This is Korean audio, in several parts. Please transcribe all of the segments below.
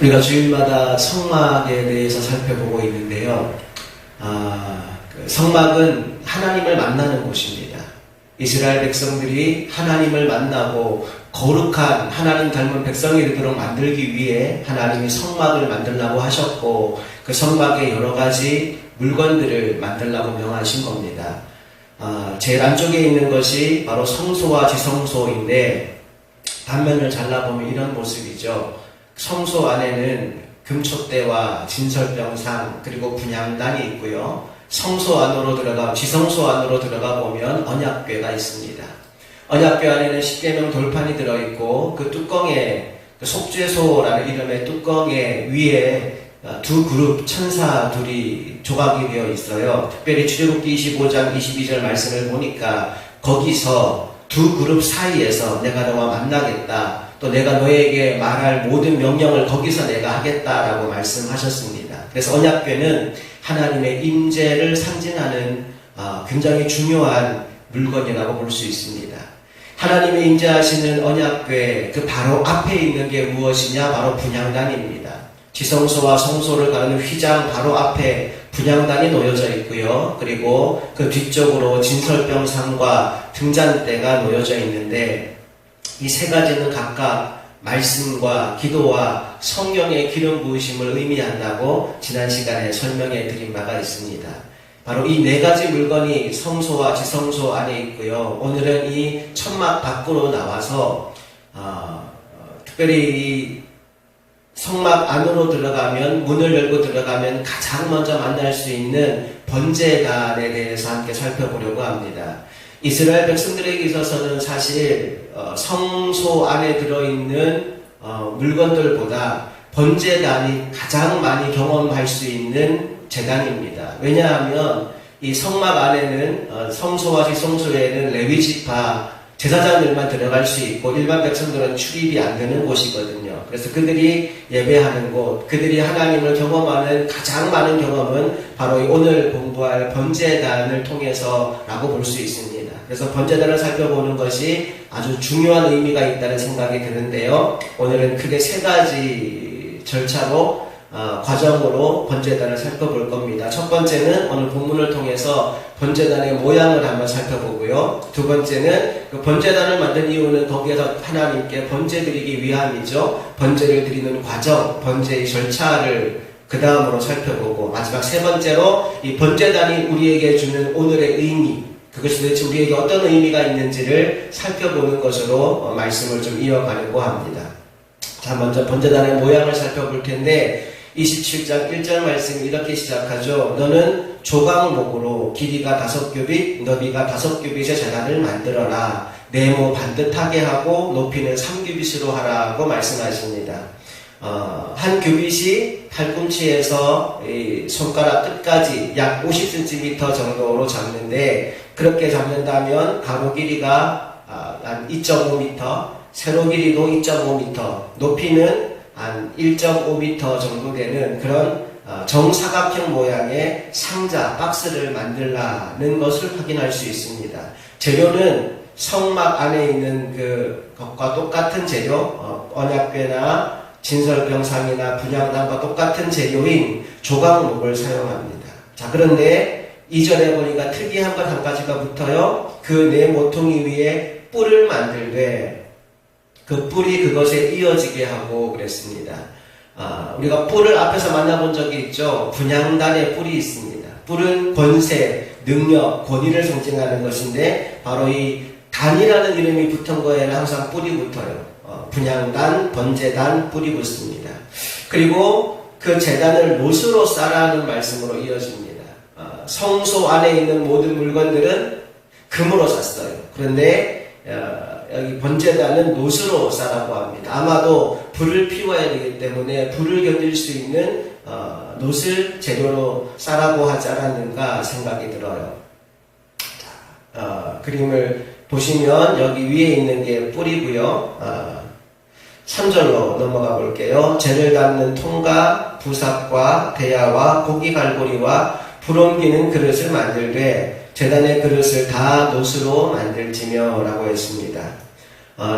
우리가 주일마다 성막에 대해서 살펴보고 있는데요. 성막은 하나님을 만나는 곳입니다. 이스라엘 백성들이 하나님을 만나고 거룩한 하나님 닮은 백성이 되도록 만들기 위해 하나님이 성막을 만들라고 하셨고, 그 성막에 여러 가지 물건들을 만들라고 명하신 겁니다. 제일 안쪽에 있는 것이 바로 성소와 지성소인데, 단면을 잘라보면 이런 모습이죠. 성소 안에는 금촛대와 진설병상 그리고 분향단이 있고요. 성소 안으로 지성소 안으로 들어가 보면 언약궤가 있습니다. 언약궤 안에는 십계명 돌판이 들어있고, 그 뚜껑에 속죄소라는 이름의 뚜껑에 위에 두 그룹 천사 둘이 조각이 되어 있어요. 특별히 출애굽기 25장 22절 말씀을 보니까 거기서 두 그룹 사이에서 내가 너와 만나겠다, 또 내가 너에게 말할 모든 명령을 거기서 내가 하겠다라고 말씀하셨습니다. 그래서 언약궤는 하나님의 임재를 상징하는 굉장히 중요한 물건이라고 볼 수 있습니다. 하나님의 임재하시는 언약궤 그 바로 앞에 있는 게 무엇이냐? 바로 분향단입니다. 지성소와 성소를 가르는 휘장 바로 앞에 분향단이 놓여져 있고요. 그리고 그 뒤쪽으로 진설병상과 등잔대가 놓여져 있는데, 이 세 가지는 각각 말씀과 기도와 성령의 기름 부으심을 의미한다고 지난 시간에 설명해 드린 바가 있습니다. 바로 이 네 가지 물건이 성소와 지성소 안에 있고요. 오늘은 이 천막 밖으로 나와서 특별히 이 성막 안으로 들어가면, 문을 열고 들어가면 가장 먼저 만날 수 있는 번제단에 대해서 함께 살펴보려고 합니다. 이스라엘 백성들에게 있어서는 사실 성소 안에 들어있는 물건들보다 번제단이 가장 많이 경험할 수 있는 제단입니다. 왜냐하면 이 성막 안에는 성소와 지성소에는 레위지파 제사장들만 들어갈 수 있고 일반 백성들은 출입이 안 되는 곳이거든요. 그래서 그들이 예배하는 곳, 그들이 하나님을 경험하는 가장 많은 경험은 바로 오늘 공부할 번제단을 통해서라고 볼 수 있습니다. 그래서 번제단을 살펴보는 것이 아주 중요한 의미가 있다는 생각이 드는데요. 오늘은 크게 세 가지 절차로 과정으로 번제단을 살펴볼 겁니다. 첫 번째는 오늘 본문을 통해서 번제단의 모양을 한번 살펴보고요. 두 번째는 그 번제단을 만든 이유는 거기에서 하나님께 번제 드리기 위함이죠. 번제를 드리는 과정, 번제의 절차를 그 다음으로 살펴보고, 마지막 세 번째로 이 번제단이 우리에게 주는 오늘의 의미, 그것이 도대체 우리에게 어떤 의미가 있는지를 살펴보는 것으로 말씀을 좀 이어가려고 합니다. 자, 먼저 번제단의 모양을 살펴볼 텐데 27장 1절 말씀이 이렇게 시작하죠. 너는 조각목으로 길이가 5규빗, 너비가 5규빗의 제단을 만들어라. 네모 반듯하게 하고 높이는 3규빗으로 하라고 말씀하십니다. 한 규빗이 팔꿈치에서 이 손가락 끝까지 약 50cm 정도로 잡는데, 그렇게 잡는다면 가로 길이가 한 2.5m, 세로 길이도 2.5m, 높이는 한 1.5m 정도 되는 그런 정사각형 모양의 상자, 박스를 만들라는 것을 확인할 수 있습니다. 재료는 성막 안에 있는 것과 똑같은 재료, 언약궤나 진설병상이나 분향단과 똑같은 재료인 조각목을 사용합니다. 자, 그런데 2절에 보니까 특이한 것 한 가지가 붙어요. 그 네 모퉁이 위에 뿔을 만들되 그 뿔이 그것에 이어지게 하고 그랬습니다. 우리가 뿔을 앞에서 만나본 적이 있죠. 분향단에 뿔이 있습니다. 뿔은 권세, 능력, 권위를 상징하는 것인데, 바로 이 단이라는 이름이 붙은 거에는 항상 뿔이 붙어요. 분향단, 번제단, 뿔이 붙습니다. 그리고 그 제단을 못으로 싸라는 말씀으로 이어집니다. 성소 안에 있는 모든 물건들은 금으로 쌌어요. 그런데 여기 번제단은 놋으로 싸라고 합니다. 아마도 불을 피워야 되기 때문에 불을 견딜 수 있는 놋을 재료로 싸라고 하지 않았는가 생각이 들어요. 그림을 보시면 여기 위에 있는 게 뿔이고요. 3절로 넘어가 볼게요. 재를 담는 통과, 부삽과 대야와 고기 갈고리와 불 옮기는 그릇을 만들되 제단의 그릇을 다 놋으로 만들지며 라고 했습니다.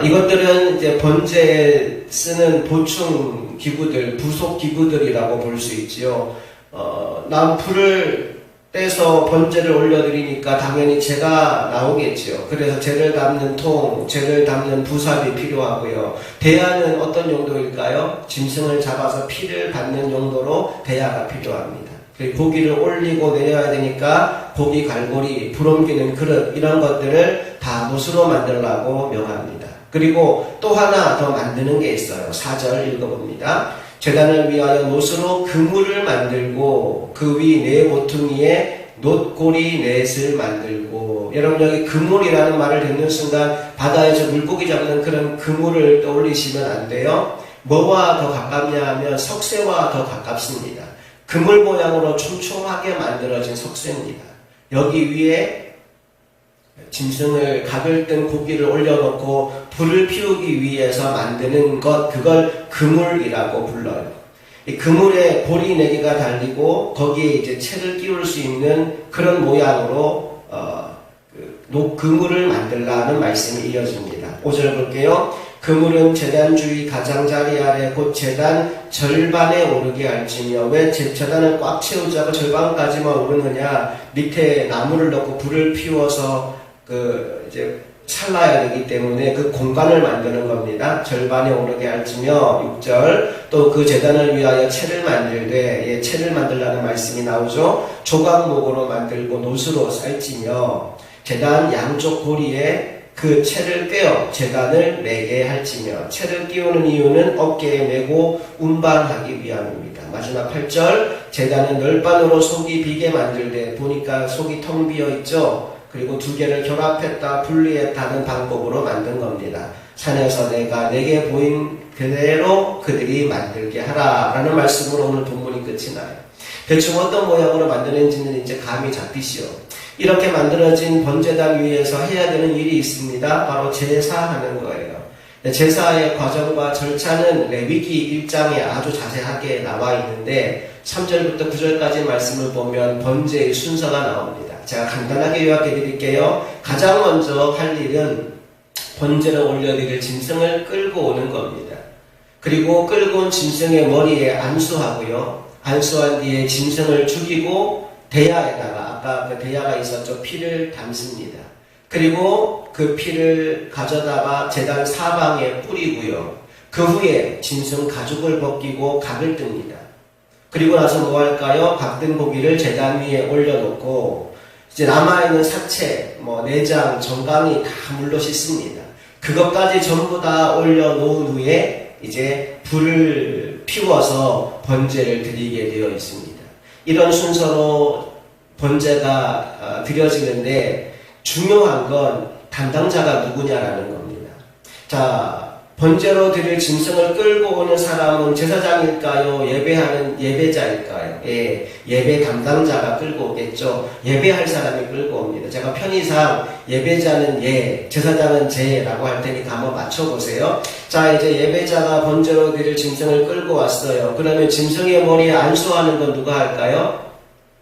이것들은 이제 번제에 쓰는 보충 기구들, 부속 기구들이라고 볼 수 있지요. 난 불을 떼서 번제를 올려드리니까 당연히 재가 나오겠지요. 그래서 재를 담는 통, 재를 담는 부삽이 필요하고요. 대야는 어떤 용도일까요? 짐승을 잡아서 피를 받는 용도로 대야가 필요합니다. 그리고 고기를 올리고 내려야 되니까 고기 갈고리, 불 옮기는 그릇, 이런 것들을 다 못으로 만들라고 명합니다. 그리고 또 하나 더 만드는 게 있어요. 4절 읽어봅니다. 제단을 위하여 놋으로 그물을 만들고 그 위 네 모퉁이에 놋고리 넷을 만들고. 여러분, 여기 그물이라는 말을 듣는 순간 바다에서 물고기 잡는 그런 그물을 떠올리시면 안 돼요. 뭐와 더 가깝냐 하면 석쇠와 더 가깝습니다. 그물 모양으로 촘촘하게 만들어진 석쇠입니다. 여기 위에 짐승을 각을 뜬 고기를 올려놓고 불을 피우기 위해서 만드는 것, 그걸 그물이라고 불러요. 이 그물에 고리 4개가 달리고 거기에 이제 채를 끼울 수 있는 그런 모양으로 그물을 만들라는 말씀이 이어집니다. 5절 볼게요. 그물은 제단 주위 가장자리 아래 곧 제단 절반에 오르게 할지며. 왜 제단을 꽉 채우자고 절반까지만 오르느냐? 밑에 나무를 넣고 불을 피워서 이제 살라야 되기 때문에 그 공간을 만드는 겁니다. 절반에 오르게 할지며. 6절 또 그 제단을 위하여 채를 만들되, 채를 만들라는 말씀이 나오죠. 조각목으로 만들고 놋으로 쌀지며 제단 양쪽 고리에 그 채를 꿰어 제단을 매게 할지며. 채를 끼우는 이유는 어깨에 메고 운반하기 위함입니다. 마지막 8절 제단은 널반으로 속이 비게 만들되, 보니까 속이 텅 비어 있죠. 그리고 2개를 결합했다 분리했다는 방법으로 만든 겁니다. 산에서 내게 보인 그대로 그들이 만들게 하라 라는 말씀으로 오늘 본문이 끝이 나요. 대충 어떤 모양으로 만드는지는 이제 감이 잡히시오. 이렇게 만들어진 번제단 위에서 해야 되는 일이 있습니다. 바로 제사하는 거예요. 제사의 과정과 절차는 레위기 1장에 아주 자세하게 나와 있는데 3절부터 9절까지 말씀을 보면 번제의 순서가 나옵니다. 제가 간단하게 요약해 드릴게요. 가장 먼저 할 일은 번제를 올려드릴 짐승을 끌고 오는 겁니다. 그리고 끌고 온 짐승의 머리에 안수하고요. 안수한 뒤에 짐승을 죽이고 대야에다가, 아까 그 대야가 있었죠. 피를 담습니다. 그리고 그 피를 가져다가 제단 사방에 뿌리고요. 그 후에 짐승 가죽을 벗기고 각을 뜹니다. 그리고 나서 뭐 할까요? 각든 고기를 제단 위에 올려놓고 이제 남아있는 사체, 내장, 정강이 다 물로 씻습니다. 그것까지 전부 다 올려놓은 후에 이제 불을 피워서 번제를 드리게 되어 있습니다. 이런 순서로 번제가 드려지는데 중요한 건 담당자가 누구냐라는 겁니다. 자, 번제로 드릴 짐승을 끌고 오는 사람은 제사장일까요? 예배하는 예배자일까요? 예배 담당자가 끌고 오겠죠. 예배할 사람이 끌고 옵니다. 제가 편의상 예배자는 제사장은 제라고 할 테니까 한번 맞춰보세요. 자, 이제 예배자가 번제로 드릴 짐승을 끌고 왔어요. 그러면 짐승의 머리에 안수하는 건 누가 할까요?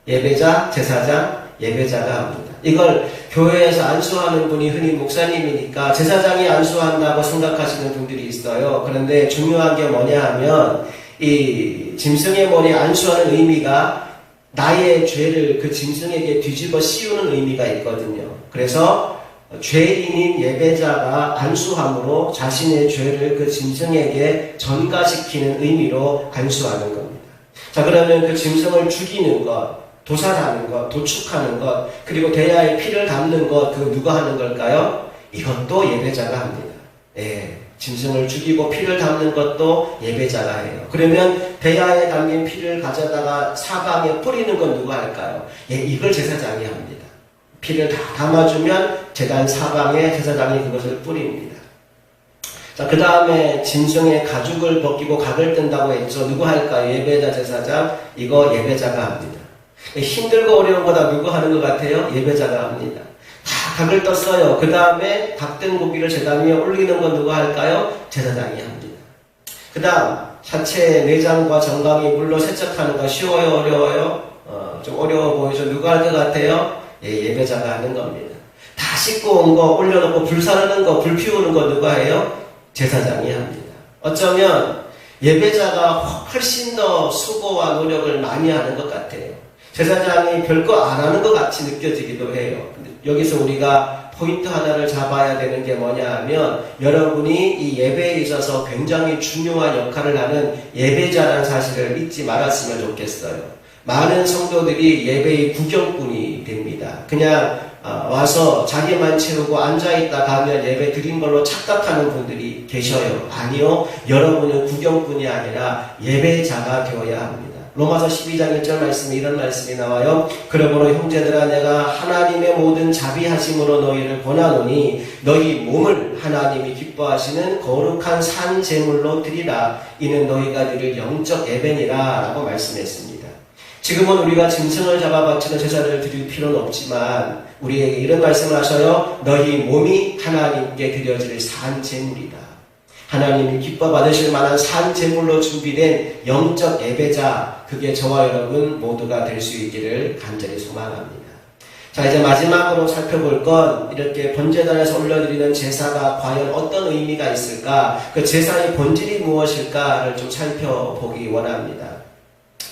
예배자, 제사장, 예배자가 합니다. 이걸 교회에서 안수하는 분이 흔히 목사님이니까 제사장이 안수한다고 생각하시는 분들이 있어요. 그런데 중요한 게 뭐냐 하면 이 짐승의 머리에 안수하는 의미가 나의 죄를 그 짐승에게 뒤집어 씌우는 의미가 있거든요. 그래서 죄인인 예배자가 안수함으로 자신의 죄를 그 짐승에게 전가시키는 의미로 안수하는 겁니다. 자, 그러면 그 짐승을 죽이는 것, 도살하는 것, 도축하는 것, 그리고 대야에 피를 담는 것, 그거 누가 하는 걸까요? 이것도 예배자가 합니다. 짐승을 죽이고 피를 담는 것도 예배자가 해요. 그러면 대야에 담긴 피를 가져다가 사방에 뿌리는 건 누가 할까요? 이걸 제사장이 합니다. 피를 다 담아주면 제단 사방에 제사장이 그것을 뿌립니다. 자, 그 다음에 짐승의 가죽을 벗기고 각을 뜬다고 했죠. 누가 할까요? 예배자, 제사장? 이거 예배자가 합니다. 힘들고 어려운 거 다 누구 하는 것 같아요? 예배자가 합니다. 다 각을 떴어요. 그 다음에 각된 고기를 제단 위에 올리는 건 누가 할까요? 제사장이 합니다. 그 다음 사체 내장과 정강이 물로 세척하는 거 쉬워요? 어려워요? 좀 어려워 보이죠? 누가 할 것 같아요? 예배자가 하는 겁니다. 다 씻고 온 거 올려놓고 불 사르는 거, 불 피우는 거 누가 해요? 제사장이 합니다. 어쩌면 예배자가 훨씬 더 수고와 노력을 많이 하는 것 같아요. 제사장이 별거 안 하는 것 같이 느껴지기도 해요. 근데 여기서 우리가 포인트 하나를 잡아야 되는 게 뭐냐 하면, 여러분이 이 예배에 있어서 굉장히 중요한 역할을 하는 예배자라는 사실을 잊지 말았으면 좋겠어요. 많은 성도들이 예배의 구경꾼이 됩니다. 그냥 와서 자기만 채우고 앉아있다 가면 예배 드린 걸로 착각하는 분들이 계셔요. 아니요, 여러분은 구경꾼이 아니라 예배자가 되어야 합니다. 로마서 12장 1절 말씀에 이런 말씀이 나와요. 그러므로 형제들아, 내가 하나님의 모든 자비하심으로 너희를 권하노니 너희 몸을 하나님이 기뻐하시는 거룩한 산 제물로 드리라. 이는 너희가 드릴 영적 예배니라 라고 말씀했습니다. 지금은 우리가 짐승을 잡아 바치는 제사를 드릴 필요는 없지만 우리에게 이런 말씀을 하셔요. 너희 몸이 하나님께 드려질 산 제물이다. 하나님이 기뻐 받으실 만한 산 제물로 준비된 영적 예배자, 그게 저와 여러분 모두가 될 수 있기를 간절히 소망합니다. 자, 이제 마지막으로 살펴볼 건, 이렇게 번제단에서 올려드리는 제사가 과연 어떤 의미가 있을까, 그 제사의 본질이 무엇일까를 좀 살펴보기 원합니다.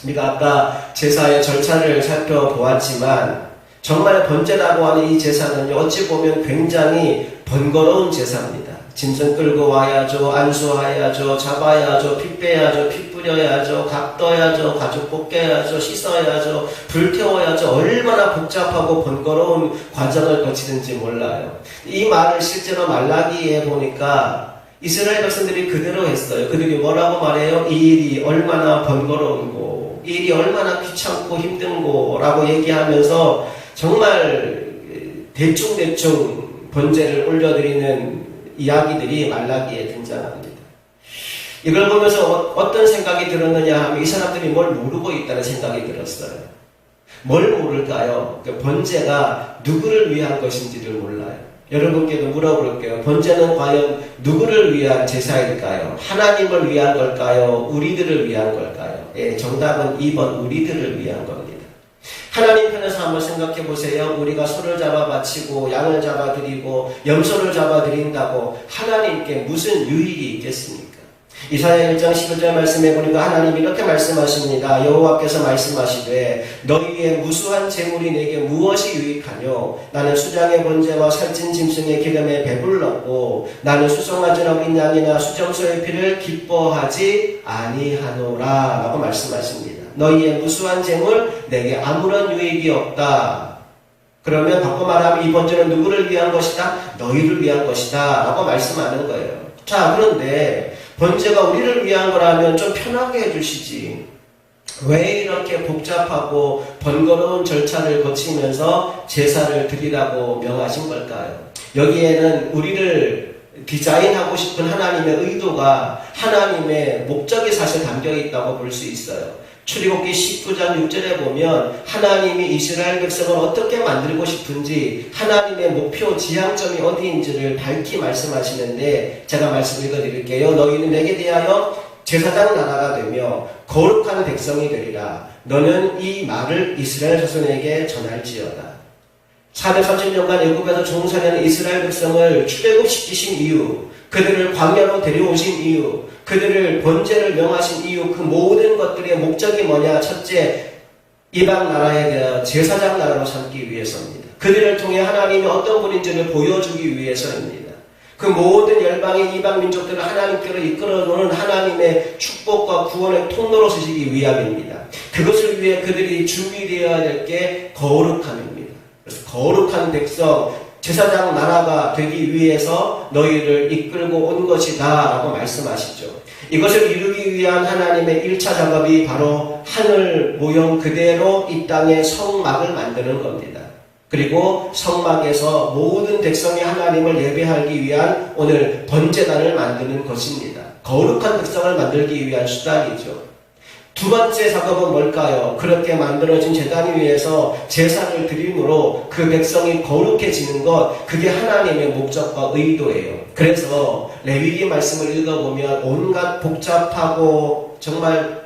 우리가 아까 제사의 절차를 살펴보았지만 정말 번제라고 하는 이 제사는요, 어찌 보면 굉장히 번거로운 제사입니다. 짐승 끌고 와야죠, 안수해야죠, 잡아야죠, 피 빼야죠, 피 뿌려야죠, 각 떠야죠, 가죽 벗겨야죠, 씻어야죠, 불 태워야죠. 얼마나 복잡하고 번거로운 과정을 거치는지 몰라요. 이 말을 실제로 말라기에 보니까 이스라엘 백성들이 그대로 했어요. 그들이 뭐라고 말해요? 이 일이 얼마나 번거로운 거, 이 일이 얼마나 귀찮고 힘든 거라고 얘기하면서 정말 대충대충 번제를 올려드리는 이야기들이 말라기에 등장합니다. 이걸 보면서 어떤 생각이 들었느냐 하면, 이 사람들이 뭘 모르고 있다는 생각이 들었어요. 뭘 모를까요? 번제가 누구를 위한 것인지를 몰라요. 여러분께도 물어볼게요. 번제는 과연 누구를 위한 제사일까요? 하나님을 위한 걸까요? 우리들을 위한 걸까요? 예, 정답은 2번 우리들을 위한 겁니다. 하나님 편에서 한번 생각해 보세요. 우리가 소를 잡아 바치고 양을 잡아 드리고 염소를 잡아 드린다고 하나님께 무슨 유익이 있겠습니까? 이사야 1장 11절 말씀에 보니까 하나님이 이렇게 말씀하십니다. 여호와께서 말씀하시되 너희의 무수한 재물이 내게 무엇이 유익하뇨? 나는 수장의 번제와 살찐 짐승의 기름에 배불렀고 나는 수송아진 어린 양이나 수점소의 피를 기뻐하지 아니하노라 라고 말씀하십니다. 너희의 무수한 재물 내게 아무런 유익이 없다. 그러면 바꿔 말하면 이 번제는 누구를 위한 것이다? 너희를 위한 것이다 라고 말씀하는 거예요. 자, 그런데 번제가 우리를 위한 거라면 좀 편하게 해주시지. 왜 이렇게 복잡하고 번거로운 절차를 거치면서 제사를 드리라고 명하신 걸까요? 여기에는 우리를 디자인하고 싶은 하나님의 의도가, 하나님의 목적이 사실 담겨 있다고 볼 수 있어요. 출애굽기 19장 6절에 보면 하나님이 이스라엘 백성을 어떻게 만들고 싶은지, 하나님의 목표 지향점이 어디인지를 밝히 말씀하시는데, 제가 말씀 읽어드릴게요. 너희는 내게 대하여 제사장 나라가 되며 거룩한 백성이 되리라. 너는 이 말을 이스라엘 자손에게 전할지어다. 430년간 애굽에서 종살이하는 이스라엘 백성을 출애굽시키신 이유, 그들을 광야로 데려오신 이유, 그들을 번제를 명하신 이유, 그 모든 것들의 목적이 뭐냐? 첫째, 이방 나라에 대한 제사장 나라로 삼기 위해서입니다. 그들을 통해 하나님이 어떤 분인지를 보여주기 위해서입니다. 그 모든 열방의 이방 민족들을 하나님께로 이끌어오는 하나님의 축복과 구원의 통로로 쓰시기 위함입니다. 그것을 위해 그들이 준비되어야 될 게 거룩함입니다. 그래서 거룩한 백성, 제사장 나라가 되기 위해서 너희를 이끌고 온 것이다 라고 말씀하시죠. 이것을 이루기 위한 하나님의 1차 작업이 바로 하늘 모형 그대로 이 땅에 성막을 만드는 겁니다. 그리고 성막에서 모든 백성이 하나님을 예배하기 위한 오늘 번제단을 만드는 것입니다. 거룩한 백성을 만들기 위한 수단이죠. 두 번째 작업은 뭘까요? 그렇게 만들어진 제단 위에서 제사를 드림으로 그 백성이 거룩해지는 것, 그게 하나님의 목적과 의도예요. 그래서 레위기 말씀을 읽어보면 온갖 복잡하고 정말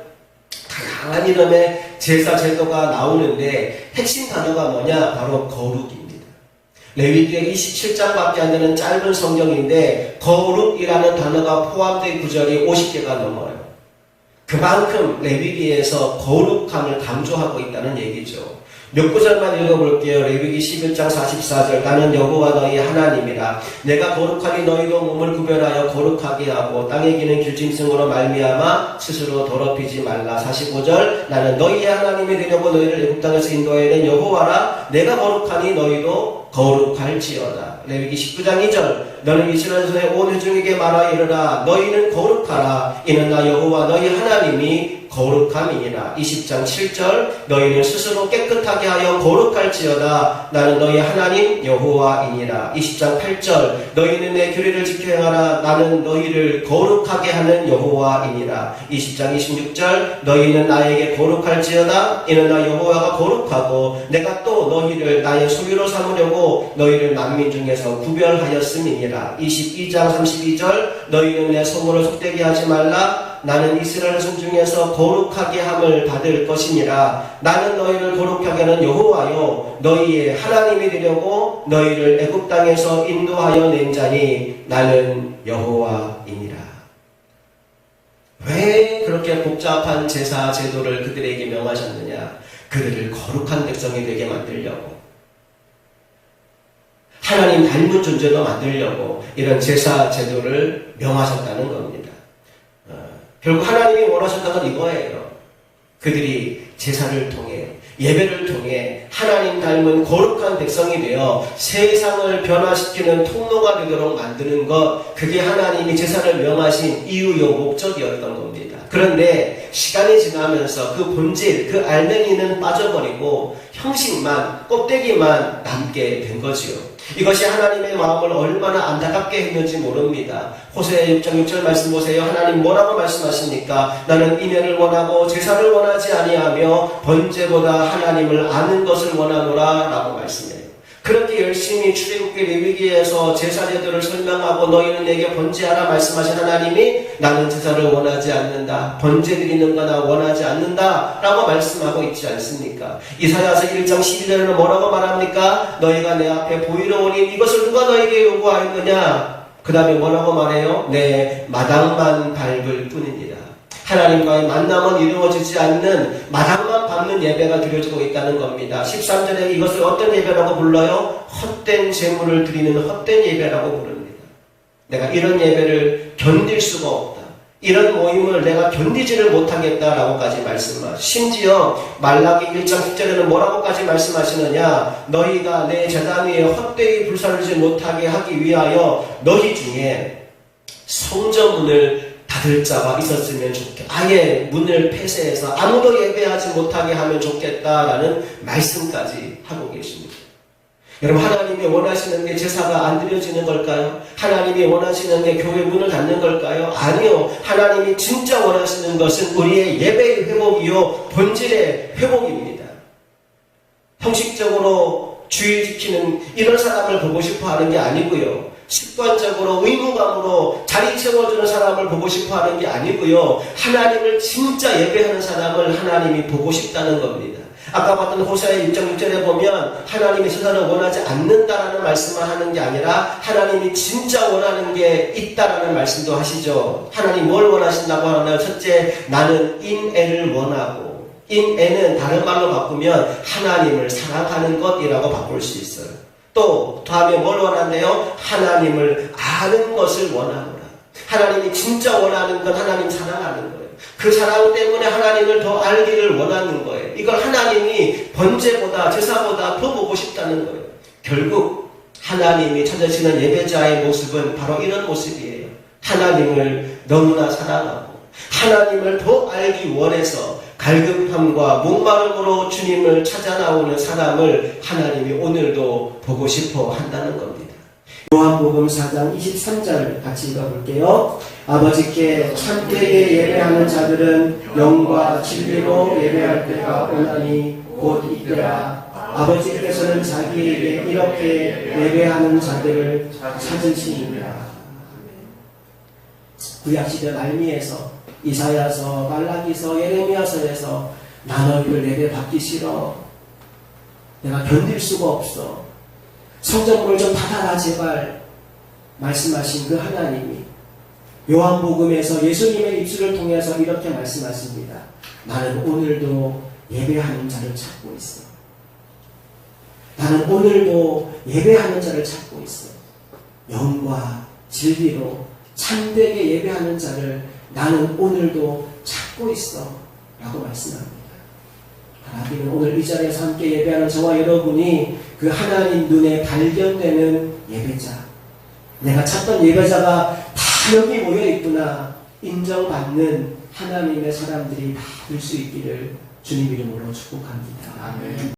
다양한 이름의 제사 제도가 나오는데 핵심 단어가 뭐냐? 바로 거룩입니다. 레위기의 27장밖에 안 되는 짧은 성경인데 거룩이라는 단어가 포함된 구절이 50개가 넘어요. 그만큼 레위기에서 거룩함을 강조하고 있다는 얘기죠. 몇 구절만 읽어볼게요. 레위기 11장 44절. 나는 여호와 너희 하나님이라. 내가 거룩하니 너희도 몸을 구별하여 거룩하게 하고 땅에 기는 길짐승으로 말미암아 스스로 더럽히지 말라. 45절. 나는 너희의 하나님이 되려고 너희를 애굽 땅에서 인도하여 낸 여호와라. 내가 거룩하니 너희도 거룩할지어다. 레위기 19장 2절. 너는 이스라엘 자손의 온 회중에게 말하 이르라. 너희는 거룩하라. 이는 나 여호와 너희 하나님이 거룩함이니라. 20장 7절. 너희는 스스로 깨끗하게 하여 거룩할지어다. 나는 너희 하나님 여호와이니라. 20장 8절. 너희는 내 규례를 지켜 행하라. 나는 너희를 거룩하게 하는 여호와이니라. 20장 26절. 너희는 나에게 거룩할지어다. 이는 나 여호와가 거룩하고 내가 또 너희를 나의 소유로 삼으려고 너희를 만민 중에서 구별하였음이니라. 22장 32절. 너희는 내 성물을 속되게 하지 말라. 나는 이스라엘 성 중에서 거룩하게 함을 받을 것이니라. 나는 너희를 거룩하게 하는 여호와요 너희의 하나님이 되려고 너희를 애굽 땅에서 인도하여 낸 자니 나는 여호와이니라. 왜 그렇게 복잡한 제사 제도를 그들에게 명하셨느냐? 그들을 거룩한 백성이 되게 만들려고, 하나님 닮은 존재로 만들려고 이런 제사 제도를 명하셨다는 겁니다. 결국 하나님이 원하셨던 건 이거예요. 그들이 제사를 통해, 예배를 통해 하나님 닮은 거룩한 백성이 되어 세상을 변화시키는 통로가 되도록 만드는 것, 그게 하나님이 제사를 명하신 이유요 목적이었던 겁니다. 그런데 시간이 지나면서 그 본질, 그 알맹이는 빠져버리고 형식만, 껍데기만 남게 된 거지요. 이것이 하나님의 마음을 얼마나 안타깝게 했는지 모릅니다. 호세아 6장 6절 말씀 보세요. 하나님 뭐라고 말씀하십니까? 나는 인연을 원하고 제사를 원하지 아니하며 번제보다 하나님을 아는 것을 원하노라 라고 말씀해요. 그렇게 열심히 출애굽기 레위기에서 제사 제도를 설명하고 너희는 내게 번제하라 말씀하신 하나님이 나는 제사를 원하지 않는다, 번제 드리는 거나 원하지 않는다 라고 말씀하고 있지 않습니까? 이사야서 1장 12절에는 뭐라고 말합니까? 너희가 내 앞에 보이러 오니 이것을 누가 너희에게 요구하였느냐? 그 다음에 뭐라고 말해요? 내 마당만 밟을 뿐이니라. 하나님과의 만남은 이루어지지 않는 마당만 밟는 예배가 드려지고 있다는 겁니다. 13절에 이것을 어떤 예배라고 불러요? 헛된 제물을 드리는 헛된 예배라고 부릅니다. 내가 이런 예배를 견딜 수가 없다. 이런 모임을 내가 견디지를 못하겠다라고까지 말씀하시고, 심지어 말라기 1장 10절에는 뭐라고까지 말씀하시느냐? 너희가 내 제단 위에 헛되이 불사르지 못하게 하기 위하여 너희 중에 성전문을 닫을 자가 있었으면 좋겠다. 아예 문을 폐쇄해서 아무도 예배하지 못하게 하면 좋겠다라는 말씀까지 하고 계십니다. 여러분, 하나님이 원하시는 게 제사가 안 드려지는 걸까요? 하나님이 원하시는 게 교회 문을 닫는 걸까요? 아니요. 하나님이 진짜 원하시는 것은 우리의 예배의 회복이요, 본질의 회복입니다. 형식적으로 주의 지키는 이런 사람을 보고 싶어 하는 게 아니고요. 습관적으로 의무감으로 자리 채워주는 사람을 보고 싶어 하는 게 아니고요. 하나님을 진짜 예배하는 사람을 하나님이 보고 싶다는 겁니다. 아까 봤던 호세아 6장 6절에 보면 하나님이 세상을 원하지 않는다라는 말씀을 하는 게 아니라 하나님이 진짜 원하는 게 있다라는 말씀도 하시죠. 하나님 뭘 원하신다고 하나요? 첫째, 나는 인애를 원하고, 인애는 다른 말로 바꾸면 하나님을 사랑하는 것이라고 바꿀 수 있어요. 또 다음에 뭘 원한대요? 하나님을 아는 것을 원하노라. 하나님이 진짜 원하는 건 하나님 사랑하는 거예요. 그 사랑 때문에 하나님을 더 알기를 원하는 거예요. 이걸 하나님이 번제보다 제사보다 더 보고 싶다는 거예요. 결국 하나님이 찾으시는 예배자의 모습은 바로 이런 모습이에요. 하나님을 너무나 사랑하고 하나님을 더 알기 원해서 갈급함과 목마름으로 주님을 찾아 나오는 사람을 하나님이 오늘도 보고 싶어 한다는 겁니다. 요한복음 4장 23절 같이 읽어볼게요. 아버지께 참되게 예배하는 자들은 영과 진리로 예배할 때가 오나니 곧 이때라. 아버지께서는 자기에게 이렇게 예배하는 자들을 찾으시니라. 구약시대 말미에서 이사야서, 말라기서, 예레미야서에서 나 너희를 예배 받기 싫어. 내가 견딜 수가 없어. 성전문을 좀 닫아라 제발 말씀하신 그 하나님이 요한복음에서 예수님의 입술을 통해서 이렇게 말씀하십니다. 나는 오늘도 예배하는 자를 찾고 있어. 나는 오늘도 예배하는 자를 찾고 있어. 영과 진리로 참되게 예배하는 자를 나는 오늘도 찾고 있어 라고 말씀합니다. 하나님은 오늘 이 자리에서 함께 예배하는 저와 여러분이 그 하나님 눈에 발견되는 예배자, 내가 찾던 예배자가 다 여기 모여있구나 인정받는 하나님의 사람들이 다 될 수 있기를 주님 이름으로 축복합니다. 아멘.